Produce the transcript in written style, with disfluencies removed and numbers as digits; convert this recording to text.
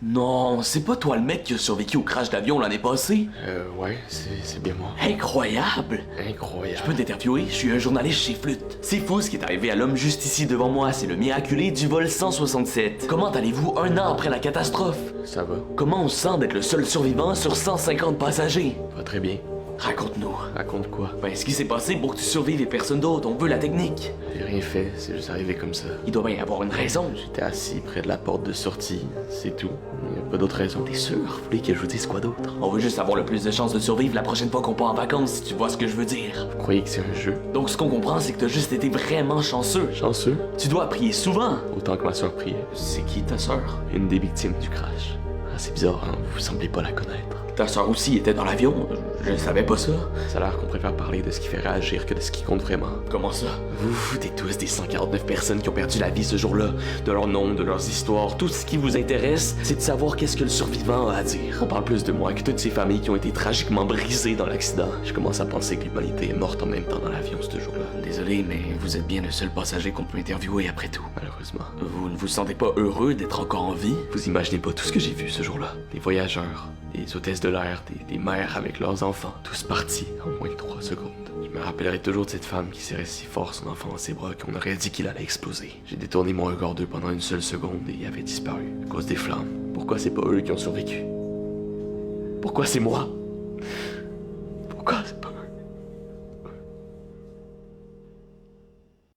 Non, c'est pas toi le mec qui a survécu au crash d'avion l'année passée? Ouais, c'est bien moi. Incroyable! Je Incroyable. peux t'interviewer? Je suis un journaliste chez Flûte. C'est fou ce qui est arrivé à l'homme juste ici devant moi, c'est le miraculé du vol 167. Comment allez-vous un an après la catastrophe? Ça va. Comment on se sent d'être le seul survivant sur 150 passagers? Va très bien. Raconte-nous. Raconte quoi? Ben, ce qui s'est passé pour que tu survives et personne d'autre, on veut la technique. J'ai rien fait, c'est juste arrivé comme ça. Il doit bien y avoir une raison. J'étais assis près de la porte de sortie, c'est tout. Il y a pas d'autre raison. T'es sûr? Vous voulez que je vous dise quoi d'autre? On veut juste avoir le plus de chances de survivre la prochaine fois qu'on part en vacances, si tu vois ce que je veux dire. Vous croyez que c'est un jeu? Donc ce qu'on comprend, c'est que t'as juste été vraiment chanceux. Chanceux? Tu dois prier souvent. Autant que ma soeur priait. C'est qui ta sœur? Une des victimes du crash. Ah, c'est bizarre, hein? Vous semblez pas la connaître. Ta sœur aussi était dans l'avion? Je savais pas ça. Ça a l'air qu'on préfère parler de ce qui fait réagir que de ce qui compte vraiment. Comment ça? Vous vous foutez tous des 149 personnes qui ont perdu la vie ce jour-là, de leur nom, de leurs histoires. Tout ce qui vous intéresse, c'est de savoir qu'est-ce que le survivant a à dire. On parle plus de moi que toutes ces familles qui ont été tragiquement brisées dans l'accident. Je commence à penser que l'humanité est morte en même temps dans l'avion ce jour-là. Désolé, mais vous êtes bien le seul passager qu'on peut interviewer après tout. Malheureusement. Vous ne vous sentez pas heureux d'être encore en vie? Vous imaginez pas tout ce que j'ai vu ce jour-là. Des voyageurs, des hôtesses de l'air, des mères avec leurs enfants, tous partis en moins de 3 secondes. Je me rappellerai toujours de cette femme qui serrait si fort son enfant dans ses bras qu'on aurait dit qu'il allait exploser. J'ai détourné mon regard d'eux pendant une seule seconde et il avait disparu à cause des flammes. Pourquoi c'est pas eux qui ont survécu? Pourquoi c'est moi?